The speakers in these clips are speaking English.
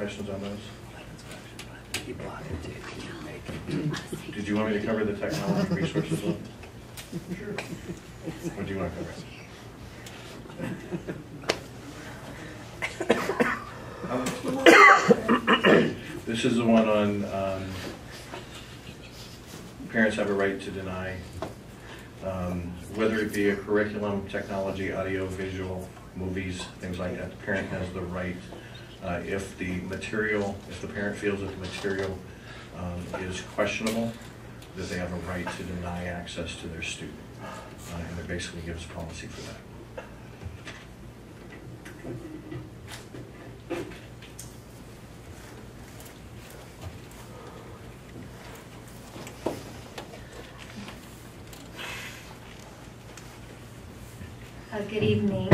questions on those? Did you want me to cover the technology resources one? Sure. What do you want to cover? This is the one on parents have a right to deny, whether it be a curriculum, technology, audio, visual, movies, things like that. The parent has the right, if the parent feels that the material is questionable, that they have a right to deny access to their student. And it basically gives policy for that. Good evening.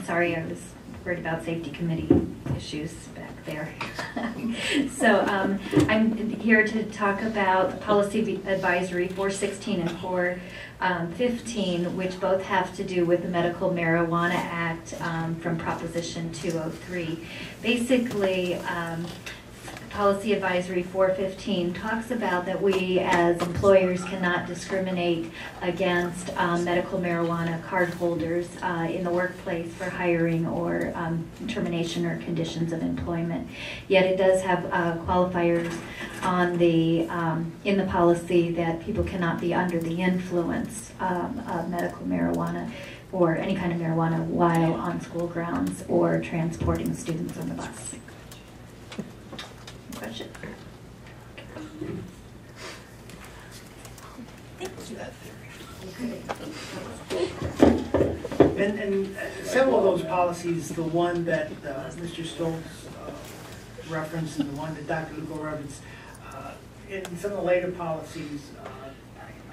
Sorry, I was worried about safety committee issues back there. So I'm here to talk about Policy Advisory 416 and 415, which both have to do with the Medical Marijuana Act from Proposition 203. Basically, Policy Advisory 415 talks about that we as employers cannot discriminate against medical marijuana card holders in the workplace for hiring or termination or conditions of employment. Yet it does have qualifiers on the in the policy that people cannot be under the influence of medical marijuana or any kind of marijuana while on school grounds or transporting students on the bus. Question? And several of those policies, the one that Mr. Stoltz referenced and the one that Dr. Lugo referenced, in some of the later policies,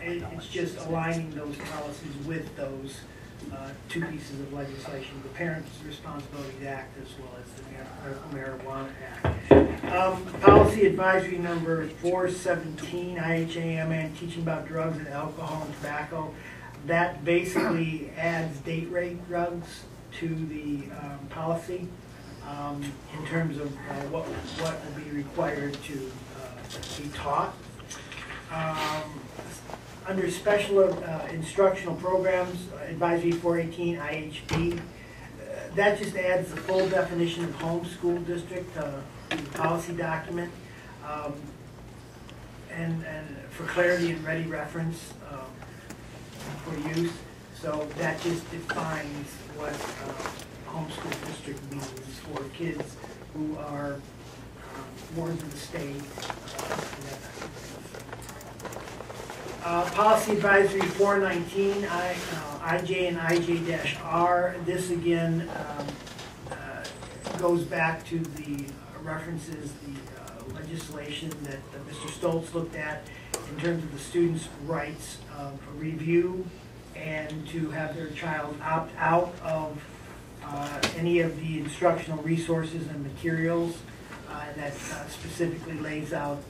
it's just aligning those policies with those two pieces of legislation, the Parents' Responsibility Act as well as the Medical Marijuana Act. Policy Advisory number 417, IHAMN, teaching about drugs and alcohol and tobacco. That basically adds date rape drugs to the policy in terms of what will be required to be taught. Under special instructional programs, Advisory 418 IHB, that just adds the full definition of home school district to the policy document, and for clarity and ready reference for use. So that just defines what home school district means for kids who are wards of the state. Policy Advisory 419, IJ and IJ-R. This again goes back to the references, the legislation that Mr. Stoltz looked at in terms of the students' rights of review and to have their child opt out of any of the instructional resources and materials, and that specifically lays out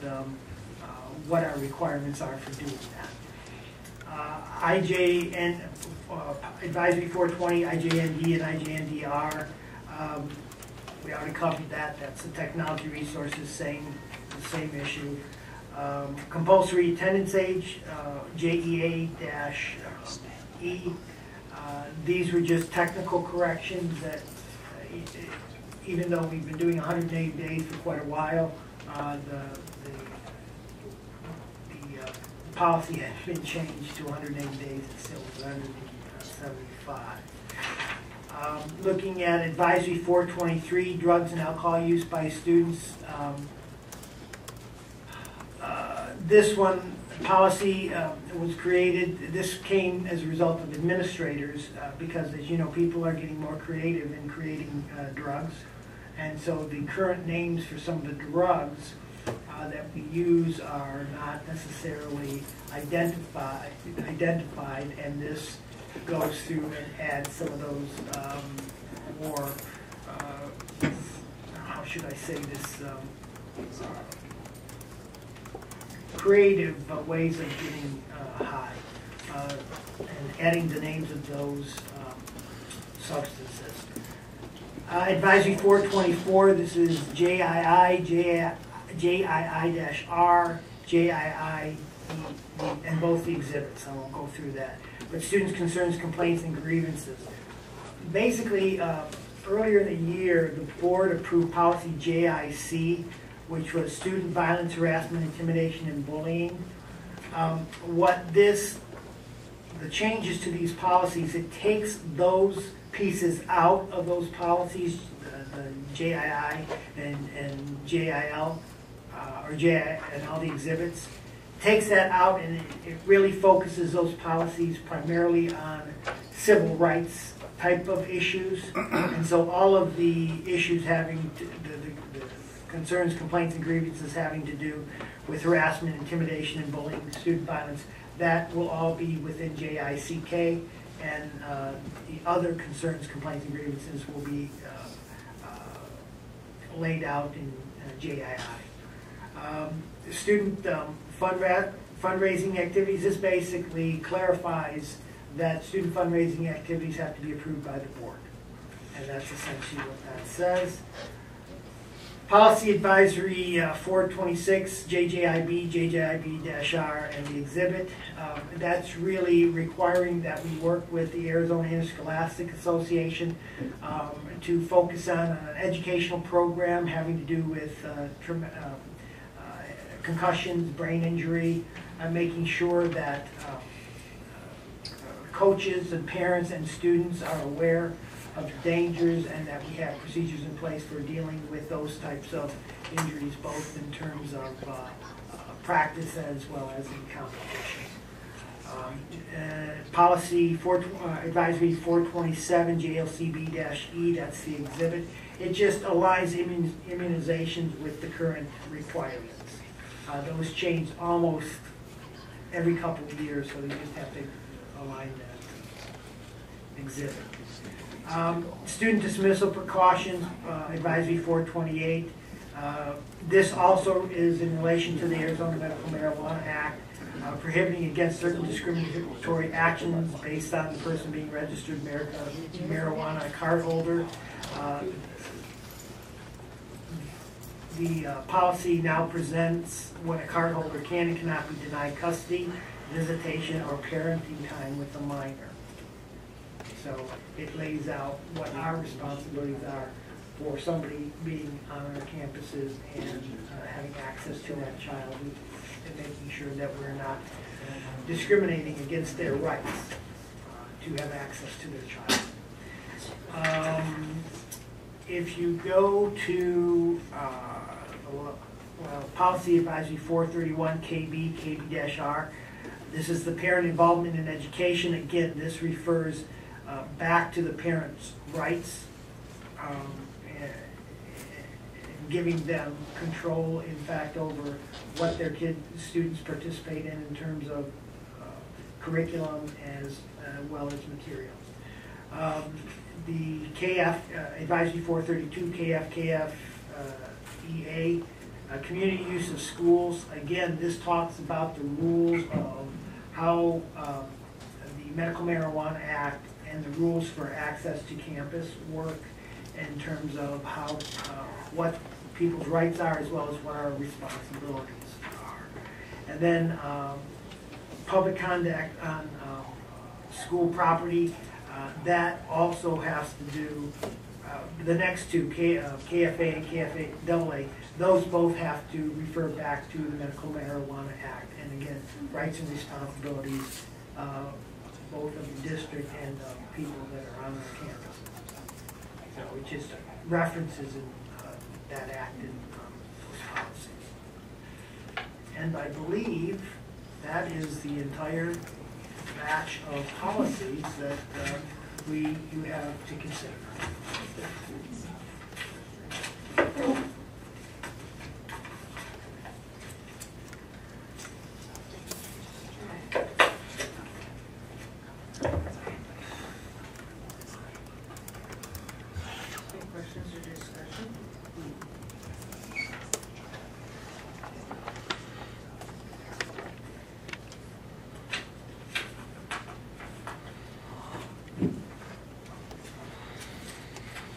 what our requirements are for doing that. IJN, Advisory 420, IJND and IJNDR, we already covered that. That's the technology resources, the same issue. Compulsory attendance age, JEA-E. These were just technical corrections that, even though we've been doing 180 days for quite a while, the policy has been changed to 180 days. It's still 175. Looking at Advisory 423, drugs and alcohol use by students. This one, policy was created, this came as a result of administrators because, as you know, people are getting more creative in creating drugs. And so the current names for some of the drugs that we use are not necessarily identified, and this goes through and adds some of those more, how should I say this, creative ways of getting high, and adding the names of those substances. Advisory 424, this is JII, JII-R, JII, and both the exhibits. I won't go through that. But students' concerns, complaints, and grievances. Basically, earlier in the year, the board approved policy JIC, which was student violence, harassment, intimidation, and bullying. The changes to these policies, it takes those pieces out of those policies, the JII and JIL, or JI and all the exhibits, takes that out, and it really focuses those policies primarily on civil rights type of issues. And so all of the issues having to, the concerns, complaints, and grievances having to do with harassment, intimidation, and bullying, student violence, that will all be within JICK, and the other concerns, complaints, and grievances will be laid out in JII. Student fundraising activities, this basically clarifies that student fundraising activities have to be approved by the board. And that's essentially what that says. Policy Advisory 426, JJIB, JJIB-R, and the exhibit. That's really requiring that we work with the Arizona Interscholastic Association to focus on an educational program having to do with concussions, brain injury, making sure that coaches and parents and students are aware of the dangers, and that we have procedures in place for dealing with those types of injuries, both in terms of practice as well as in competition. Policy Advisory 427, JLCB-E, that's the exhibit. It just aligns immunizations with the current requirements. Those change almost every couple of years, so you just have to align that exhibit. Student dismissal precautions, Advisory 428. This also is in relation to the Arizona Medical Marijuana Act, prohibiting against certain discriminatory actions based on the person being registered marijuana cardholder. The policy now presents when a cardholder can and cannot be denied custody, visitation, or parenting time with a minor. So it lays out what our responsibilities are for somebody being on our campuses and having access to that child, and making sure that we're not discriminating against their rights to have access to their child. If you go to Policy Advisory 431, KB, KB-R, this is the parent involvement in education. Again, this refers back to the parents' rights, and giving them control, in fact, over what their students participate in terms of curriculum as well as materials. The KF, Advisory 432, KF, EA, community use of schools. Again, this talks about the rules of how the Medical Marijuana Act and the rules for access to campus work in terms of how what people's rights are as well as what our responsibilities are. And then public conduct on school property, that also has to do, the next two, KFA and KFA-AA, those both have to refer back to the Medical Marijuana Act. And again, rights and responsibilities both of the district and of people that are on our campus. So it just references in that act and those policies. And I believe that is the entire batch of policies that you have to consider.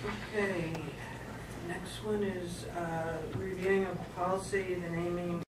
Okay, next one is reviewing of policy, the naming